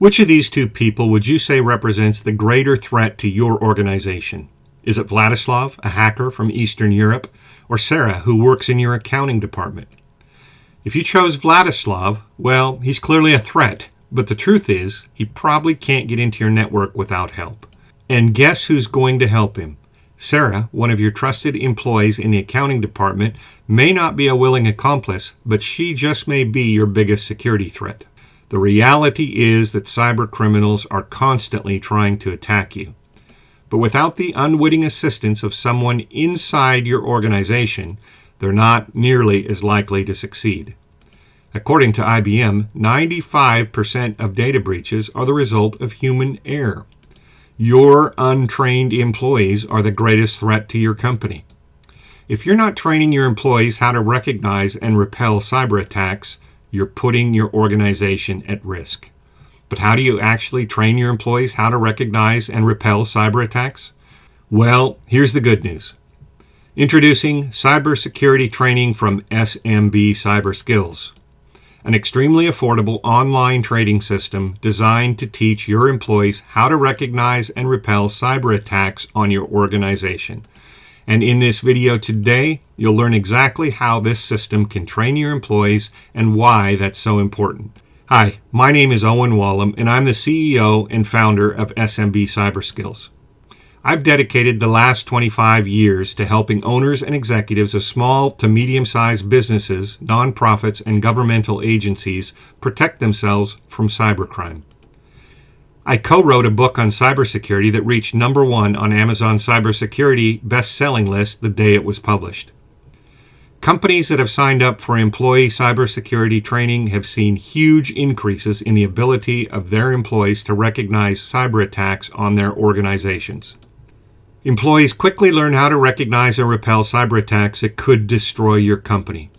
Which of these two people would you say represents the greater threat to your organization? Is it Vladislav, a hacker from Eastern Europe, or Sarah, who works in your accounting department? If you chose Vladislav, well, he's clearly a threat, but the truth is, he probably can't get into your network without help. And guess who's going to help him? Sarah, one of your trusted employees in the accounting department, may not be a willing accomplice, but she just may be your biggest security threat. The reality is that cyber criminals are constantly trying to attack you. But without the unwitting assistance of someone inside your organization, they're not nearly as likely to succeed. According to IBM, 95% of data breaches are the result of human error. Your untrained employees are the greatest threat to your company. If you're not training your employees how to recognize and repel cyber attacks, you're putting your organization at risk. But how do you actually train your employees how to recognize and repel cyber attacks? Well, here's the good news. Introducing cybersecurity training from SMB Cyber Skills, an extremely affordable online training system designed to teach your employees how to recognize and repel cyber attacks on your organization. And in this video today, you'll learn exactly how this system can train your employees and why that's so important. Hi, my name is Owen Wallum, and I'm the CEO and founder of SMB Cyber Skills. I've dedicated the last 25 years to helping owners and executives of small to medium-sized businesses, nonprofits, and governmental agencies protect themselves from cybercrime. I co-wrote a book on cybersecurity that reached #1 on Amazon's cybersecurity best-selling list the day it was published. Companies that have signed up for employee cybersecurity training have seen huge increases in the ability of their employees to recognize cyber attacks on their organizations. Employees quickly learn how to recognize and repel cyber attacks that could destroy your company.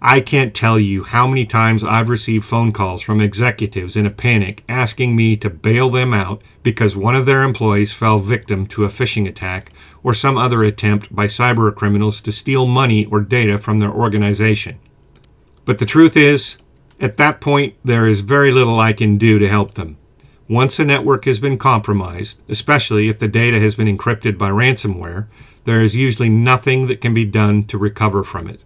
I can't tell you how many times I've received phone calls from executives in a panic asking me to bail them out because one of their employees fell victim to a phishing attack or some other attempt by cyber criminals to steal money or data from their organization. But the truth is, at that point, there is very little I can do to help them. Once a network has been compromised, especially if the data has been encrypted by ransomware, there is usually nothing that can be done to recover from it.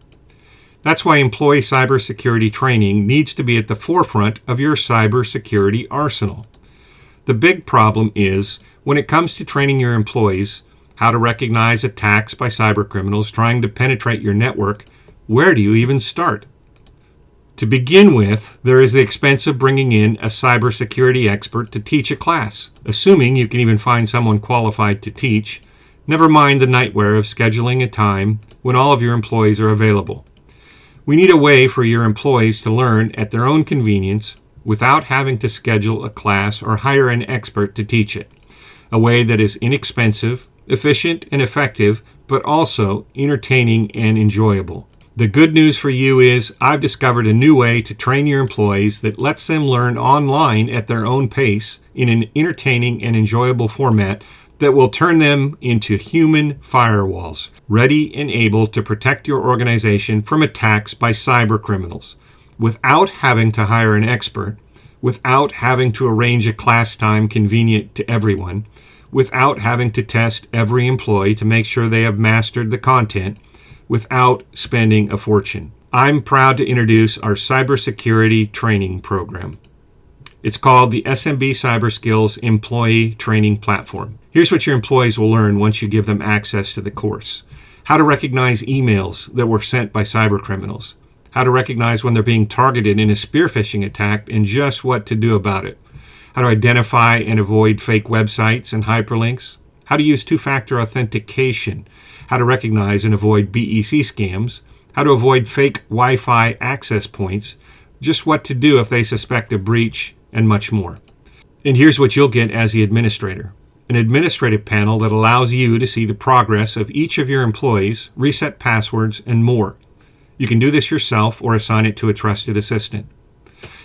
That's why employee cybersecurity training needs to be at the forefront of your cybersecurity arsenal. The big problem is, when it comes to training your employees how to recognize attacks by cybercriminals trying to penetrate your network, where do you even start? To begin with, there is the expense of bringing in a cybersecurity expert to teach a class, assuming you can even find someone qualified to teach. Never mind the nightmare of scheduling a time when all of your employees are available. We need a way for your employees to learn at their own convenience without having to schedule a class or hire an expert to teach it. A way that is inexpensive, efficient, and effective, but also entertaining and enjoyable. The good news for you is I've discovered a new way to train your employees that lets them learn online at their own pace in an entertaining and enjoyable format that will turn them into human firewalls, ready and able to protect your organization from attacks by cyber criminals, without having to hire an expert, without having to arrange a class time convenient to everyone, without having to test every employee to make sure they have mastered the content, without spending a fortune. I'm proud to introduce our cybersecurity training program. It's called the SMB Cyber Skills Employee Training Platform. Here's what your employees will learn once you give them access to the course. How to recognize emails that were sent by cyber criminals. How to recognize when they're being targeted in a spear phishing attack and just what to do about it. How to identify and avoid fake websites and hyperlinks. How to use two-factor authentication. How to recognize and avoid BEC scams. How to avoid fake Wi-Fi access points. Just what to do if they suspect a breach, and much more. And here's what you'll get as the administrator. An administrative panel that allows you to see the progress of each of your employees, reset passwords, and more. You can do this yourself or assign it to a trusted assistant.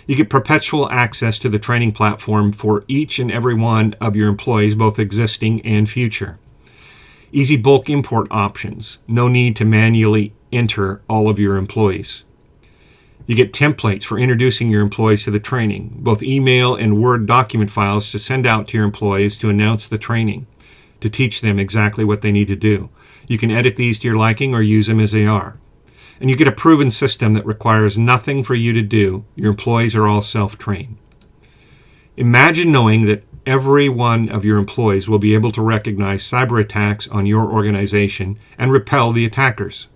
You get perpetual access to the training platform for each and every one of your employees, both existing and future. Easy bulk import options. No need to manually enter all of your employees. You get templates for introducing your employees to the training, both email and Word document files to send out to your employees to announce the training, to teach them exactly what they need to do. You can edit these to your liking or use them as they are. And you get a proven system that requires nothing for you to do. Your employees are all self-trained. Imagine knowing that every one of your employees will be able to recognize cyber attacks on your organization and repel the attackers.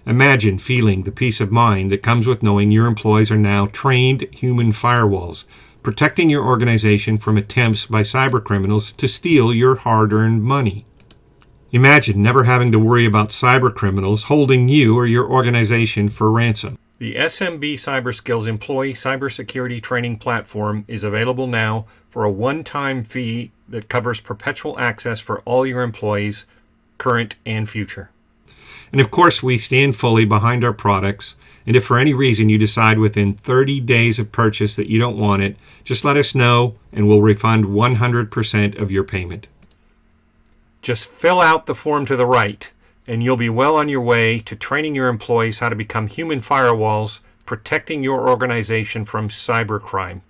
Imagine feeling the peace of mind that comes with knowing your employees are now trained human firewalls, protecting your organization from attempts by cyber criminals to steal your hard-earned money. Imagine never having to worry about cyber criminals holding you or your organization for ransom. The SMB CyberSkills Employee Cybersecurity Training Platform is available now for a one-time fee that covers perpetual access for all your employees, current and future. And of course, we stand fully behind our products. And if for any reason you decide within 30 days of purchase that you don't want it, just let us know and we'll refund 100% of your payment. Just fill out the form to the right, and you'll be well on your way to training your employees how to become human firewalls, protecting your organization from cybercrime.